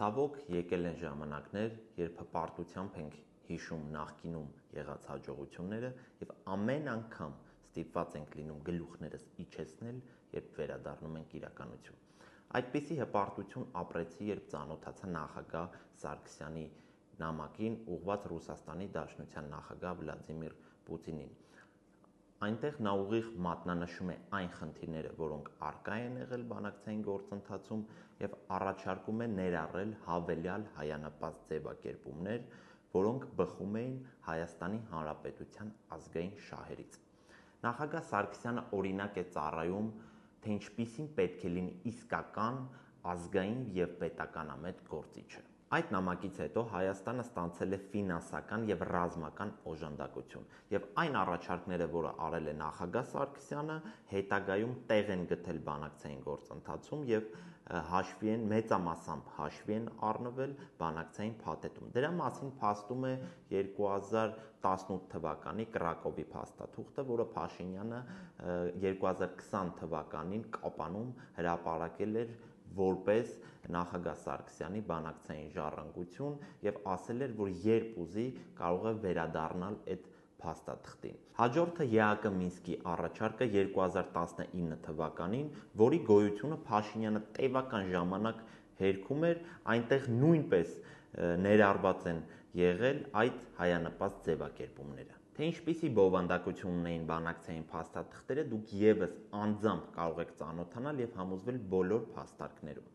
Ցավոք եկել են ժամանակներ, երբ հպարտությամբ ենք հիշում նախկինում եղած հաջողությունները եւ ամեն անգամ ստիպված ենք լինում գլուխներս իջեցնել, երբ վերադառնում ենք իրականություն։ Այդպիսի հպարտություն ապրեցի, երբ ծանոթացա նախագահ Սարգսյանի նամակին ուղղված Ռուսաստանի Դաշնության նախագահ Վլադիմիր Պուտինին։ Այնտեղ նա ուղիղ մատնանշում է այն խնդիրները, որոնք առկա են եղել բանակցային գործընթացում եւ առաջարկում է ներառել հավելյալ հայանպաստ ձևակերպումներ, որոնք բխում էին Հայաստանի Հանրապետության ազգային շահերից։ Նախագահ Սարգսյանը օրինակ է ծառայում, թե ինչպիսին պետք է լինի իսկական ազգային եւ պետականամետ գործիչը։ Այդ նամակից հետո Հայաստանը ստանձնել է ֆինանսական եւ ռազմական օժանդակություն եւ այն առաջարկները, որը արել է նախագահ Սարգսյանը, հետագայում տեղ են գտել բանակցային գործընթացում եւ մեծամասամբ հաշվի են առնվել բանակցային փաթեթում։ Դրա մասին փաստում է 2018 թվականի Կրակովի փաստաթուղթը, որը Փաշինյանը 2020 թվականին Կապանում հրապարակել էր որպես նախագահ Սարգսյանի բանակցային ժառանգություն եւ ասել էր, որ երբ ուզի կարող է վերադառնալ այդ փաստաթղթին։ Հաջորդը ԵԱԿ Մինսկի առաջարկը 2019 թվականին, որի գոյությունը Փաշինյանը տևական ժամանակ հերքում էր, այնտեղ նույնպես ներառված են եղել այդ հայանպաստ ձևակերպումները։ Թե ինչպիսի բովանդակություն ունեին բանակցային փաստաթղթերը, դուք եւս անձամբ կարող եք ծանոթանալ եւ համոզվել բոլոր փաստարկներում։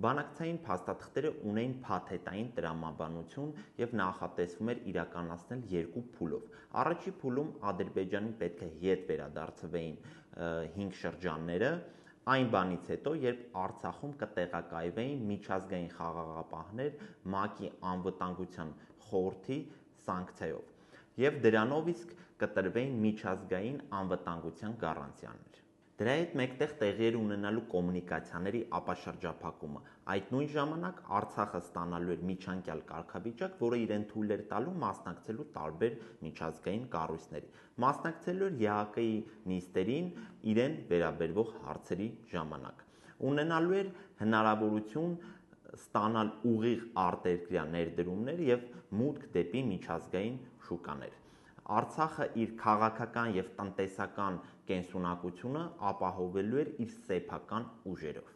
Բանակցային փաստաթղթերը ունեին փաթեթային տրամաբանություն եւ նախատեսվում էր իրականացնել երկու փուլով։ Առաջի փուլում Ադրբեջանին պետք է հետ վերադարձվեին 5 շրջանները, այն բանից հետո, երբ Արցախում կտեղակայվեին միջազգային խաղաղապահներ ՄԱԿ-ի անվտանգության խորհրդի սանկցիայով եւ դրանով իսկ կտրվեին միջազգային անվտանգության գարանտիաներ։ Դրա հետ մեկտեղ տեղի էր ունենալու կոմունիկացիաների ապաշրջափակումը։ Այդ նույն ժամանակ Արցախը ստանալու էր միջանկյալ կարգավիճակ, որը իրեն թույլ էր տալու մասնակցելու տարբեր միջազգային կառույցների, մասնակցելու էր ԵԱԿ-ի նիստերին իրեն վերաբերվող հարցերի ժամանակ, ունենալու էր հնարավորություն ստանալ ուղիղ արտերկրյա ներդրումներ եւ մուտք դեպի միջազգային շուկաներ։ Արցախը իր քաղաքական եւ տնտեսական կենսունակությունը ապահովելու էր իր սեփական ուժերով։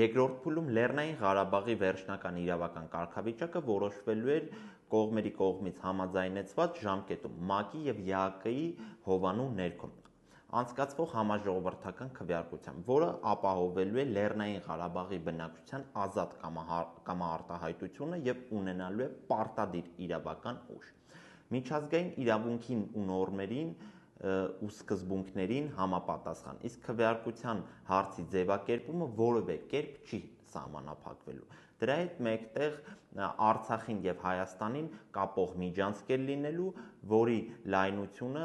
Երկրորդ փուլում Լեռնային Ղարաբաղի վերջնական իրավական կարգավիճակը որոշվելու էր կողմերի կողմից համաձայնեցված ժամկետում ՄԱԿ-ի եւ ԵԱԿ-ի հովանու ներքո անցկացվող համաժողովրդական քվեարկությամբ, որը ապահովելու է Լեռնային Ղարաբաղի բնակչության ազատ կամարտահայտությունը եւ ունենալու է պարտադիր իրավական ուժ։ Միջազգային իրավունքին ու նորմերին ու սկզբունքներին համապատասխան, իսկ քվեարկության հարցի ձևակերպումը որևէ կերպ չի սահմանափակվելու։ Դրա հետ մեկտեղ Արցախին եւ Հայաստանին կապող միջանցք է լինելու, որի լայնությունը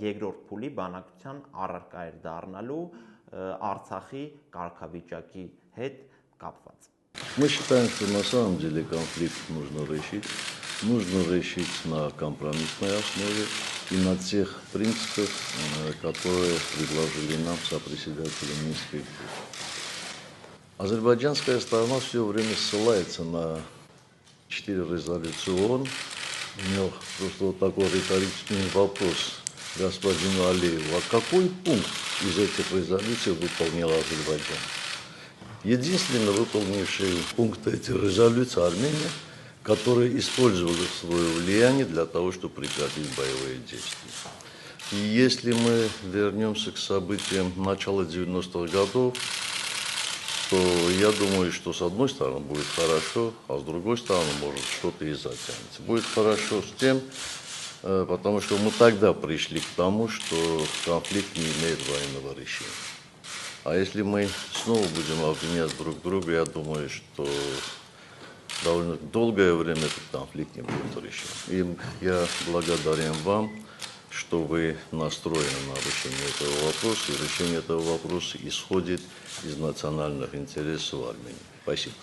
երկրորդ փուլի բանակցության առարկա էր դառնալու Արցախի կարգավիճակի հետ капված։ Мы считаем, что на самом деле конфликт нужно решить на компромиссной основе и на тех принципах, которые предложили нам сопредседатели Минской группы. Азербайджанская сторона все время ссылается на 4 резолюции ООН. У него просто вот такой риторический вопрос господину Алиеву. А какой пункт из этих резолюций выполнил Азербайджан? Единственно выполнивший пункты этих резолюций Армения, которые использовали свое влияние для того, чтобы прекратить боевые действия. И если мы вернемся к событиям начала 90-х годов, то я думаю, что с одной стороны будет хорошо, а с другой стороны может что-то и затянется. Будет хорошо с тем, потому что мы тогда пришли к тому, что конфликт не имеет военного решения. А если мы снова будем обвинять друг друга, я думаю, что довольно долгое время этот конфликт не будет решен. И я благодарен вам, что вы настроены на решение этого вопроса. И решение этого вопроса исходит из национальных интересов Армении. Спасибо.